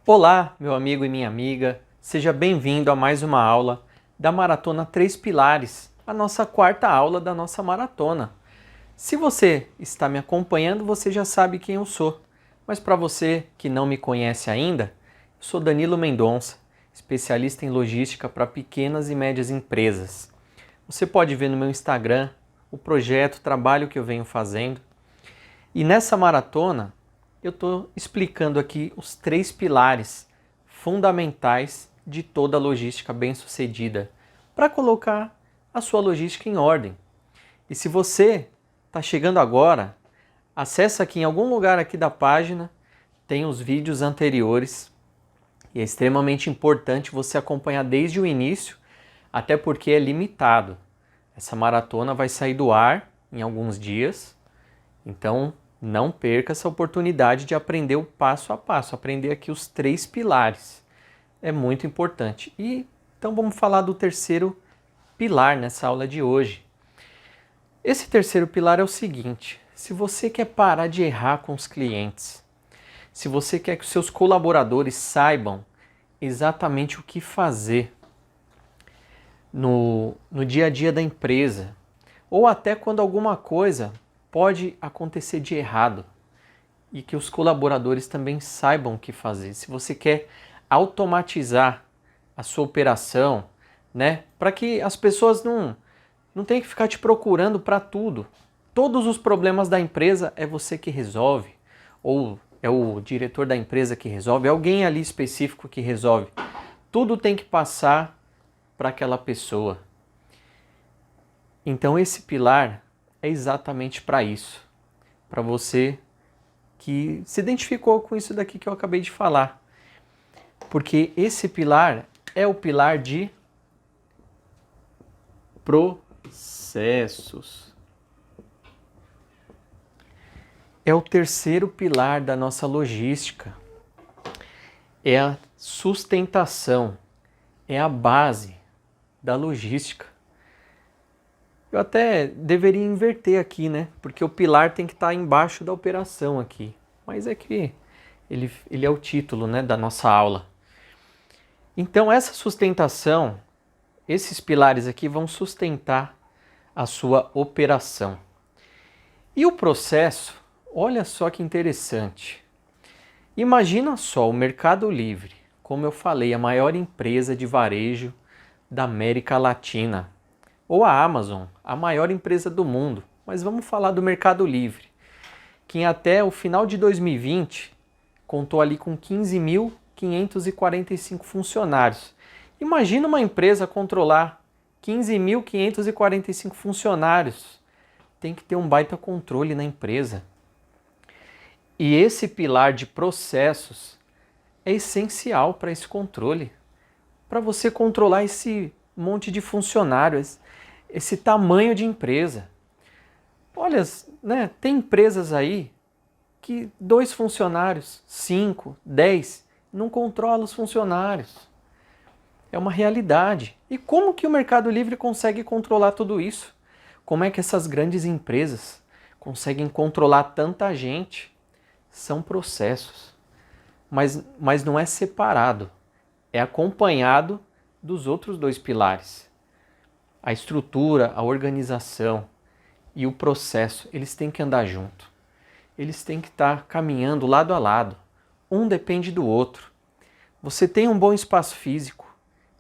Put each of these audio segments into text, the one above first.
Olá, meu amigo e minha amiga, seja bem-vindo a mais uma aula da Maratona Três Pilares, a nossa quarta aula da nossa maratona. Se você está me acompanhando, você já sabe quem eu sou, mas para você que não me conhece ainda, eu sou Danilo Mendonça, especialista em logística para pequenas e médias empresas. Você pode ver no meu Instagram o projeto, o trabalho que eu venho fazendo. E nessa maratona, eu estou explicando aqui os três pilares fundamentais de toda a logística bem-sucedida para colocar a sua logística em ordem. E se você está chegando agora, acessa aqui em algum lugar aqui da página, tem os vídeos anteriores e é extremamente importante você acompanhar desde o início, até porque é limitado. Essa maratona vai sair do ar em alguns dias, então não perca essa oportunidade de aprender o passo a passo, aprender aqui os três pilares. É muito importante. E então vamos falar do terceiro pilar nessa aula de hoje. Esse terceiro pilar é o seguinte: se você quer parar de errar com os clientes, se você quer que os seus colaboradores saibam exatamente o que fazer no dia a dia da empresa, ou até quando alguma coisa pode acontecer de errado e que os colaboradores também saibam o que fazer. Se você quer automatizar a sua operação, né, para que as pessoas não tenham que ficar te procurando para tudo. Todos os problemas da empresa é você que resolve, ou é o diretor da empresa que resolve, é alguém ali específico que resolve. Tudo tem que passar para aquela pessoa. Então esse pilar é exatamente para isso, para você que se identificou com isso daqui que eu acabei de falar. Porque esse pilar é o pilar de processos. É o terceiro pilar da nossa logística. É a sustentação, é a base da logística. Eu até deveria inverter aqui, né? Porque o pilar tem que estar embaixo da operação aqui. Mas é que ele é o título, né, da nossa aula. Então essa sustentação, esses pilares aqui vão sustentar a sua operação. E o processo, olha só que interessante. Imagina só o Mercado Livre, como eu falei, a maior empresa de varejo da América Latina. Ou a Amazon, a maior empresa do mundo. Mas vamos falar do Mercado Livre, que até o final de 2020 contou ali com 15.545 funcionários. Imagina uma empresa controlar 15.545 funcionários. Tem que ter um baita controle na empresa. E esse pilar de processos é essencial para esse controle. Para você controlar esse monte de funcionários, esse tamanho de empresa. Olha, né, tem empresas aí que 2 funcionários, 5, 10, não controla os funcionários. É uma realidade. E como que o Mercado Livre consegue controlar tudo isso? Como é que essas grandes empresas conseguem controlar tanta gente? São processos. Mas não é separado. É acompanhado dos outros 2 pilares. A estrutura, a organização e o processo, eles têm que andar junto. Eles têm que estar caminhando lado a lado. Um depende do outro. Você tem um bom espaço físico,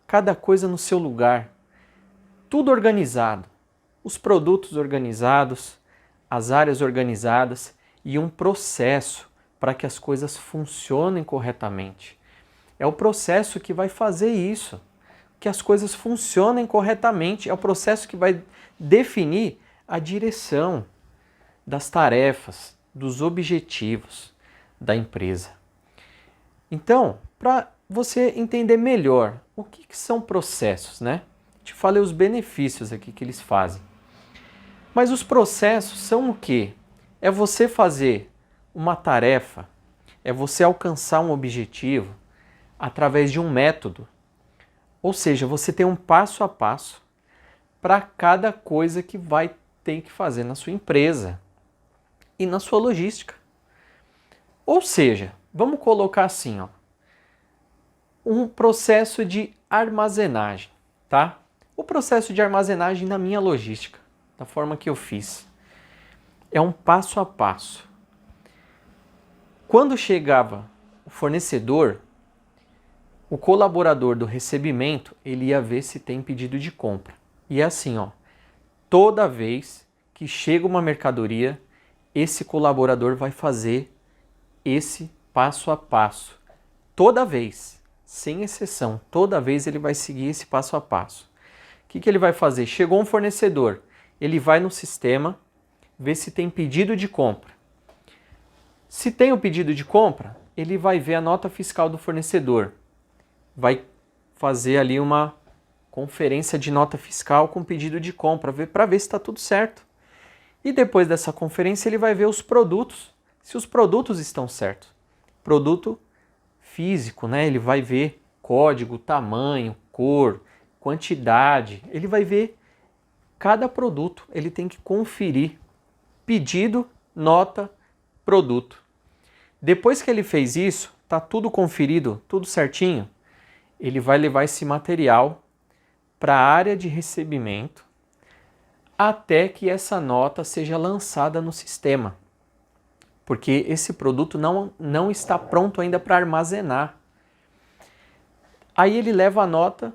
cada coisa no seu lugar, tudo organizado, os produtos organizados, as áreas organizadas e um processo para que as coisas funcionem corretamente. É o processo que vai fazer isso, que as coisas funcionem corretamente. É o processo que vai definir a direção das tarefas, dos objetivos da empresa. Então, para você entender melhor o que são processos, né? Te falei os benefícios aqui que eles fazem. Mas os processos são o quê? É você fazer uma tarefa, é você alcançar um objetivo através de um método. Ou seja, você tem um passo a passo para cada coisa que vai ter que fazer na sua empresa e na sua logística. Ou seja, vamos colocar assim, ó, um processo de armazenagem, tá? O processo de armazenagem na minha logística, da forma que eu fiz, é um passo a passo. Quando chegava o fornecedor, o colaborador do recebimento, ele ia ver se tem pedido de compra. E é assim, ó, toda vez que chega uma mercadoria, esse colaborador vai fazer esse passo a passo. Toda vez, sem exceção, toda vez ele vai seguir esse passo a passo. O que ele vai fazer? Chegou um fornecedor, ele vai no sistema, ver se tem pedido de compra. Se tem o pedido de compra, ele vai ver a nota fiscal do fornecedor. Vai fazer ali uma conferência de nota fiscal com pedido de compra, para ver se está tudo certo. E depois dessa conferência ele vai ver os produtos, se os produtos estão certos. Produto físico, né? Ele vai ver código, tamanho, cor, quantidade. Ele vai ver cada produto, ele tem que conferir pedido, nota, produto. Depois que ele fez isso, está tudo conferido, tudo certinho, ele vai levar esse material para a área de recebimento até que essa nota seja lançada no sistema. Porque esse produto não está pronto ainda para armazenar. Aí ele leva a nota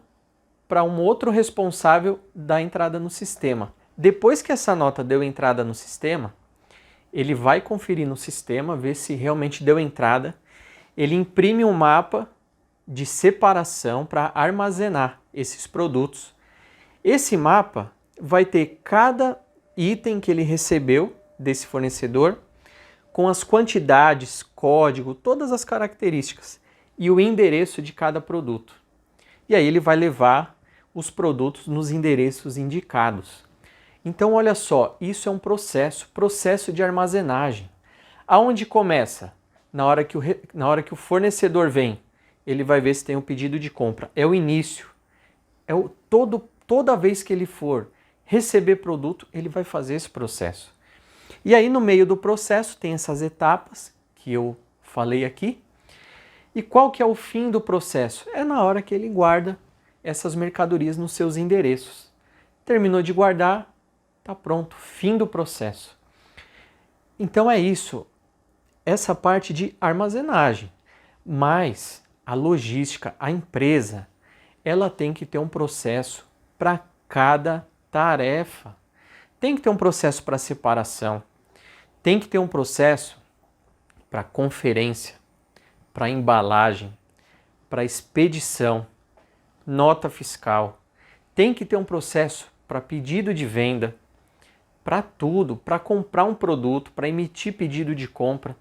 para um outro responsável da entrada no sistema. Depois que essa nota deu entrada no sistema, ele vai conferir no sistema, ver se realmente deu entrada. Ele imprime um mapa de separação para armazenar esses produtos. Esse mapa vai ter cada item que ele recebeu desse fornecedor, com as quantidades, código, todas as características e o endereço de cada produto. E aí ele vai levar os produtos nos endereços indicados. Então olha só, isso é um processo de armazenagem. Aonde começa? Na hora que o fornecedor vem, ele vai ver se tem um pedido de compra. É o início. Toda vez que ele for receber produto, ele vai fazer esse processo. E aí no meio do processo tem essas etapas que eu falei aqui. E qual que é o fim do processo? É na hora que ele guarda essas mercadorias nos seus endereços. Terminou de guardar, está pronto, fim do processo. Então é isso, essa parte de armazenagem. Mas a logística, a empresa, ela tem que ter um processo para cada tarefa. Tem que ter um processo para separação, tem que ter um processo para conferência, para embalagem, para expedição, nota fiscal. Tem que ter um processo para pedido de venda, para tudo, para comprar um produto, para emitir pedido de compra.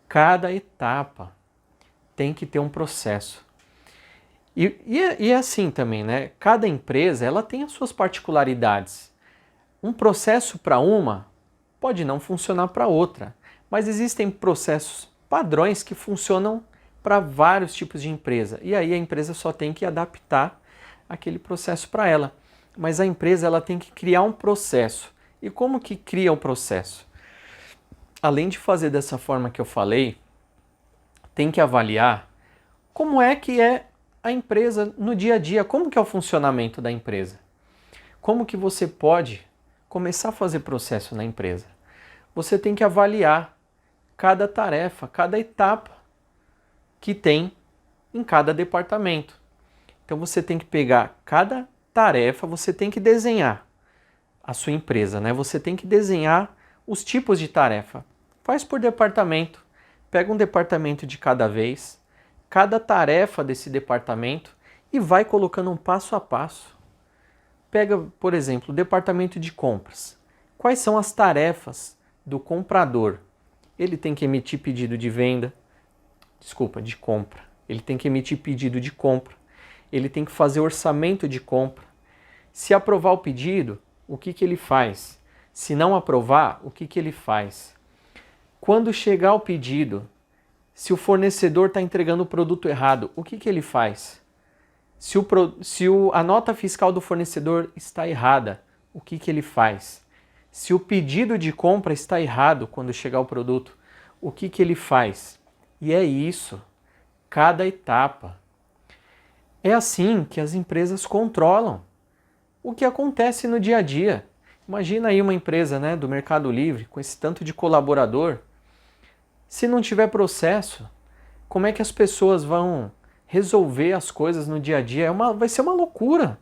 Cada etapa tem que ter um processo. E é assim também, né? Cada empresa ela tem as suas particularidades. Um processo para uma pode não funcionar para outra, mas existem processos padrões que funcionam para vários tipos de empresa. E aí a empresa só tem que adaptar aquele processo para ela. Mas a empresa ela tem que criar um processo. E como que cria um processo? Além de fazer dessa forma que eu falei, tem que avaliar como é que é a empresa no dia a dia, como que é o funcionamento da empresa. Como que você pode começar a fazer processo na empresa? Você tem que avaliar cada tarefa, cada etapa que tem em cada departamento. Então você tem que pegar cada tarefa, você tem que desenhar a sua empresa, né? Você tem que desenhar os tipos de tarefa. Faz por departamento, pega um departamento de cada vez, cada tarefa desse departamento e vai colocando um passo a passo. Pega, por exemplo, o departamento de compras. Quais são as tarefas do comprador? Ele tem que emitir pedido de venda, de compra. Ele tem que emitir pedido de compra. Ele tem que fazer orçamento de compra. Se aprovar o pedido, o que ele faz? Se não aprovar, o que ele faz? Quando chegar o pedido, se o fornecedor está entregando o produto errado, o que ele faz? Se a nota fiscal do fornecedor está errada, o que ele faz? Se o pedido de compra está errado quando chegar o produto, o que ele faz? E é isso, cada etapa. É assim que as empresas controlam o que acontece no dia a dia. Imagina aí uma empresa, né, do Mercado Livre, com esse tanto de colaborador. Se não tiver processo, como é que as pessoas vão resolver as coisas no dia a dia? Vai ser uma loucura.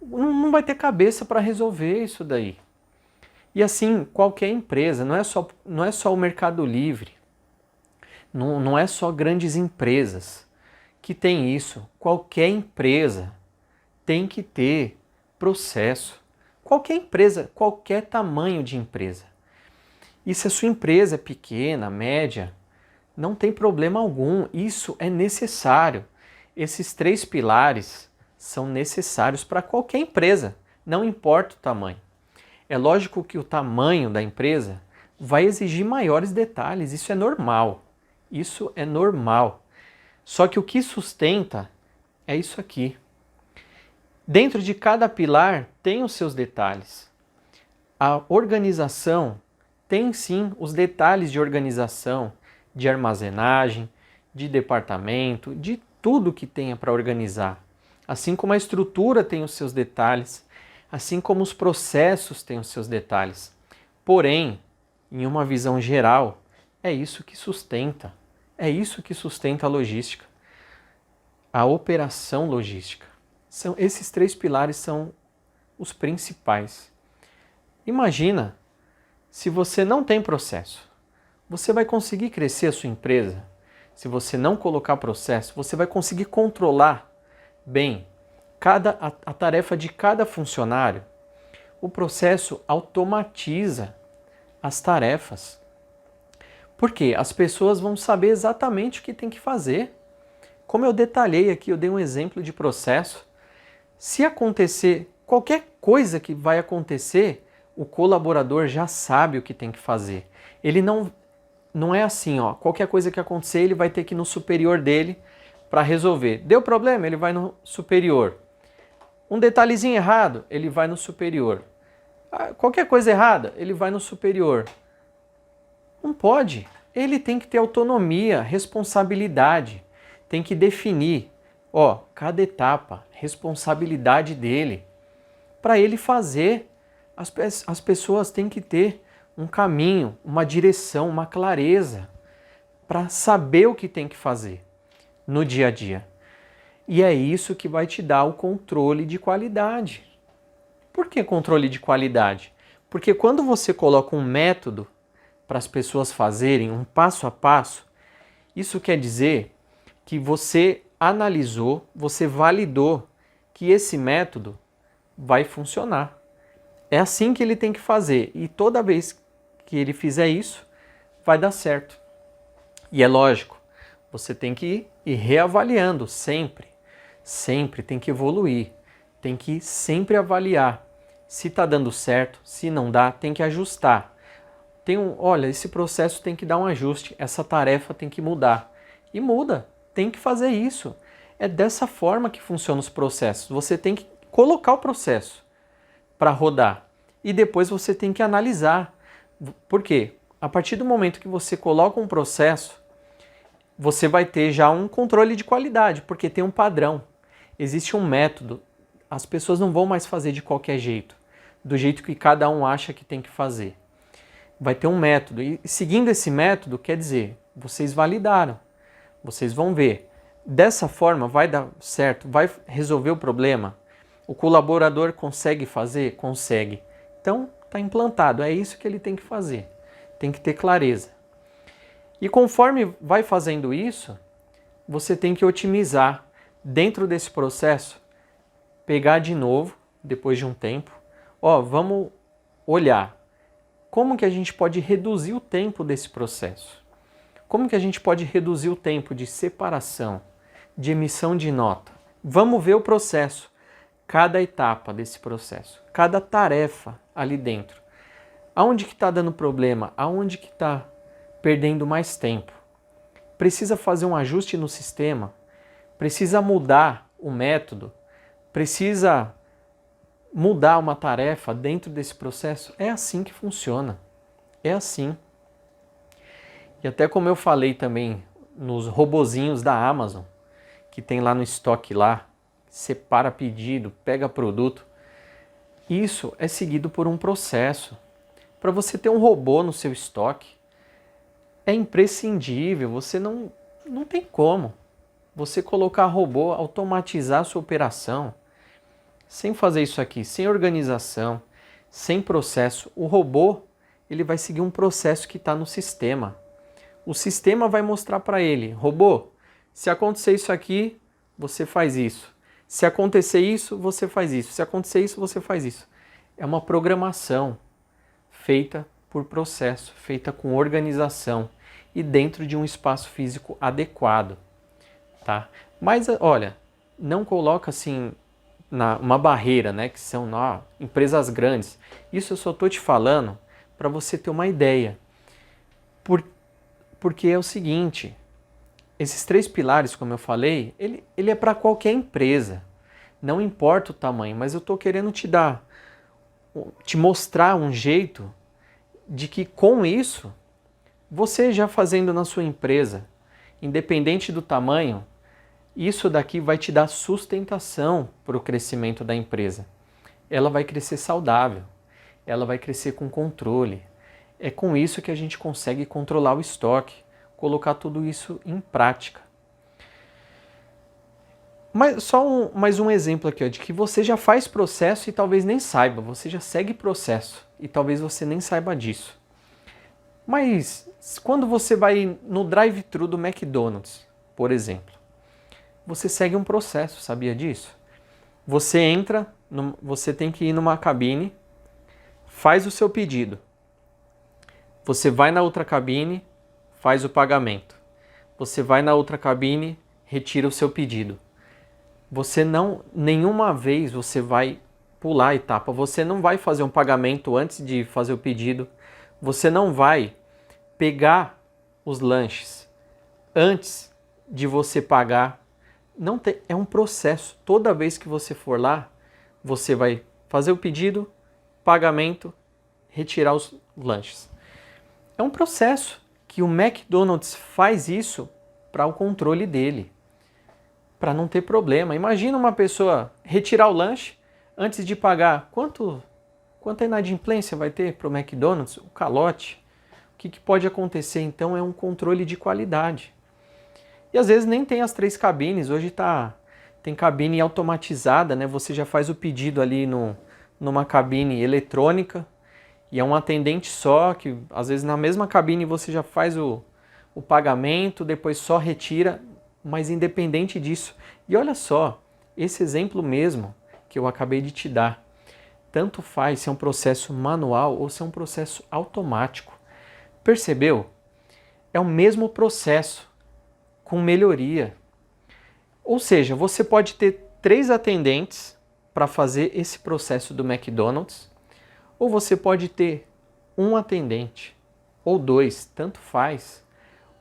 Não vai ter cabeça para resolver isso daí. E assim, qualquer empresa, não é só o Mercado Livre, não é só grandes empresas que tem isso. Qualquer empresa tem que ter processo. Qualquer empresa, qualquer tamanho de empresa. E se a sua empresa é pequena, média, não tem problema algum. Isso é necessário. Esses 3 pilares são necessários para qualquer empresa, não importa o tamanho. É lógico que o tamanho da empresa vai exigir maiores detalhes, isso é normal. Isso é normal. Só que o que sustenta é isso aqui. Dentro de cada pilar tem os seus detalhes. A organização tem sim os detalhes de organização, de armazenagem, de departamento, de tudo que tenha para organizar. Assim como a estrutura tem os seus detalhes, assim como os processos têm os seus detalhes. Porém, em uma visão geral, é isso que sustenta. É isso que sustenta a logística. A operação logística. Esses 3 pilares são os principais. Imagina se você não tem processo. Você vai conseguir crescer a sua empresa? Se você não colocar processo, você vai conseguir controlar bem a tarefa de cada funcionário. O processo automatiza as tarefas. Porque as pessoas vão saber exatamente o que tem que fazer. Como eu detalhei aqui, eu dei um exemplo de processo. Se acontecer qualquer coisa que vai acontecer, o colaborador já sabe o que tem que fazer. Ele não é assim, ó, qualquer coisa que acontecer, ele vai ter que ir no superior dele para resolver. Deu problema? Ele vai no superior. Um detalhezinho errado, ele vai no superior. Qualquer coisa errada, ele vai no superior. Não pode. Ele tem que ter autonomia, responsabilidade. Tem que definir, ó, cada etapa, responsabilidade dele. Para ele fazer, as pessoas têm que ter um caminho, uma direção, uma clareza para saber o que tem que fazer no dia a dia. E é isso que vai te dar o controle de qualidade. Por que controle de qualidade? Porque quando você coloca um método para as pessoas fazerem, um passo a passo, isso quer dizer que você analisou, você validou que esse método vai funcionar. É assim que ele tem que fazer e toda vez que ele fizer isso, vai dar certo. E é lógico, você tem que ir reavaliando sempre, sempre tem que evoluir, tem que sempre avaliar se está dando certo, se não dá, tem que ajustar. Olha, esse processo tem que dar um ajuste, essa tarefa tem que mudar. E muda, tem que fazer isso. É dessa forma que funcionam os processos. Você tem que colocar o processo para rodar e depois você tem que analisar. Por quê? A partir do momento que você coloca um processo, você vai ter já um controle de qualidade, porque tem um padrão. Existe um método. As pessoas não vão mais fazer de qualquer jeito, do jeito que cada um acha que tem que fazer. Vai ter um método. E seguindo esse método, quer dizer, vocês validaram. Vocês vão ver. Dessa forma, vai dar certo? Vai resolver o problema? O colaborador consegue fazer? Consegue. Então, está implantado. É isso que ele tem que fazer. Tem que ter clareza. E conforme vai fazendo isso, você tem que otimizar dentro desse processo, pegar de novo, depois de um tempo, vamos olhar como que a gente pode reduzir o tempo desse processo. Como que a gente pode reduzir o tempo de separação, de emissão de nota? Vamos ver o processo, cada etapa desse processo, cada tarefa ali dentro. Aonde que está dando problema? Aonde que está perdendo mais tempo? Precisa fazer um ajuste no sistema? Precisa mudar o método? Precisa mudar uma tarefa dentro desse processo? É assim que funciona. É assim. E até como eu falei também nos robozinhos da Amazon, que tem lá no estoque lá, separa pedido, pega produto. Isso é seguido por um processo. Para você ter um robô no seu estoque, é imprescindível, você não tem como. Você colocar robô, automatizar a sua operação, sem fazer isso aqui, sem organização, sem processo, o robô ele vai seguir um processo que está no sistema. O sistema vai mostrar para ele, robô, se acontecer isso aqui, você faz isso. Se acontecer isso, você faz isso. Se acontecer isso, você faz isso. É uma programação feita por processo, feita com organização e dentro de um espaço físico adequado, tá? Mas olha, não coloca assim uma barreira, né, que são empresas grandes. Isso eu só estou te falando para você ter uma ideia. Porque é o seguinte, esses 3 pilares, como eu falei, ele é para qualquer empresa. Não importa o tamanho, mas eu estou querendo te mostrar um jeito de que com isso, você já fazendo na sua empresa, independente do tamanho, isso daqui vai te dar sustentação para o crescimento da empresa. Ela vai crescer saudável, ela vai crescer com controle. É com isso que a gente consegue controlar o estoque, colocar tudo isso em prática. Mas só mais um exemplo aqui, ó, de que você já faz processo e talvez nem saiba, você já segue processo e talvez você nem saiba disso. Mas quando você vai no drive-thru do McDonald's, por exemplo, você segue um processo, sabia disso? Você entra, você tem que ir numa cabine, faz o seu pedido. Você vai na outra cabine, faz o pagamento. Você vai na outra cabine, retira o seu pedido. Você nenhuma vez você vai pular a etapa. Você não vai fazer um pagamento antes de fazer o pedido. Você não vai pegar os lanches antes de você pagar. Não tem, é um processo. Toda vez que você for lá, você vai fazer o pedido, pagamento, retirar os lanches. É um processo que o McDonald's faz isso para o controle dele, para não ter problema. Imagina uma pessoa retirar o lanche antes de pagar. Quanta inadimplência vai ter para o McDonald's? O calote. O que pode acontecer? Então é um controle de qualidade. E às vezes nem tem as 3 cabines. Hoje tem cabine automatizada, né? Você já faz o pedido ali numa cabine eletrônica e é um atendente só, que às vezes na mesma cabine você já faz o pagamento, depois só retira, mas independente disso. E olha só, esse exemplo mesmo que eu acabei de te dar, tanto faz se é um processo manual ou se é um processo automático. Percebeu? É o mesmo processo, com melhoria. Ou seja, você pode ter 3 atendentes para fazer esse processo do McDonald's, ou você pode ter um atendente, ou 2, tanto faz.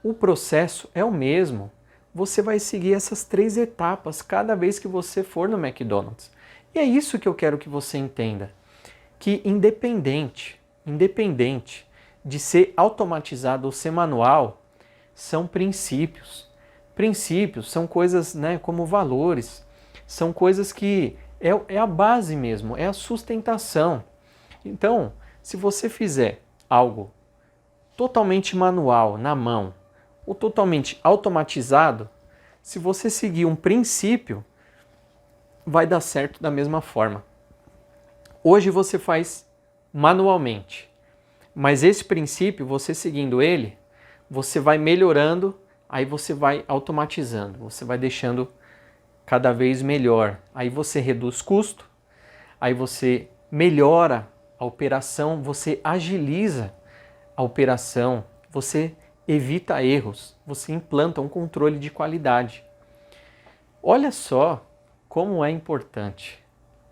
O processo é o mesmo. Você vai seguir essas 3 etapas cada vez que você for no McDonald's. E é isso que eu quero que você entenda. Que independente de ser automatizado ou ser manual, são princípios. Princípios são coisas, né, como valores. São coisas que é a base mesmo, é a sustentação. Então, se você fizer algo totalmente manual, na mão, ou totalmente automatizado, se você seguir um princípio, vai dar certo da mesma forma. Hoje você faz manualmente, mas esse princípio, você seguindo ele, você vai melhorando, aí você vai automatizando, você vai deixando cada vez melhor. Aí você reduz custo, aí você melhora a operação, você agiliza a operação, você evita erros, você implanta um controle de qualidade. Olha só como é importante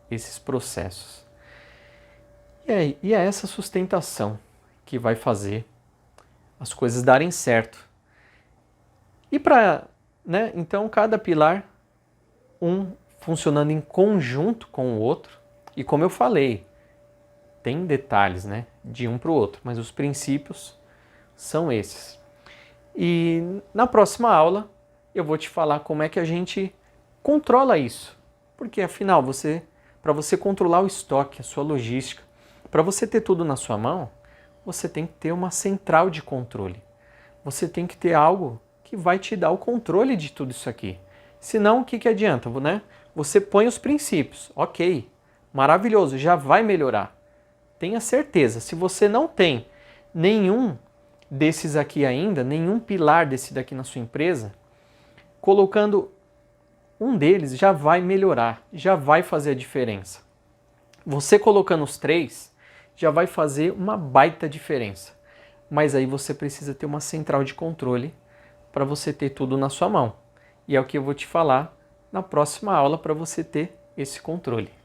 esses processos. E é essa sustentação que vai fazer as coisas darem certo. E né, então cada pilar, um funcionando em conjunto com o outro, e como eu falei, tem detalhes, né, de um para o outro, mas os princípios são esses. E na próxima aula eu vou te falar como é que a gente controla isso. Porque afinal, para você controlar o estoque, a sua logística, para você ter tudo na sua mão, você tem que ter uma central de controle. Você tem que ter algo que vai te dar o controle de tudo isso aqui. Senão, o que adianta, né? Você põe os princípios, ok, maravilhoso, já vai melhorar. Tenha certeza, se você não tem nenhum desses aqui ainda, nenhum pilar desse daqui na sua empresa, colocando um deles já vai melhorar, já vai fazer a diferença. Você colocando os 3 já vai fazer uma baita diferença. Mas aí você precisa ter uma central de controle para você ter tudo na sua mão. E é o que eu vou te falar na próxima aula para você ter esse controle.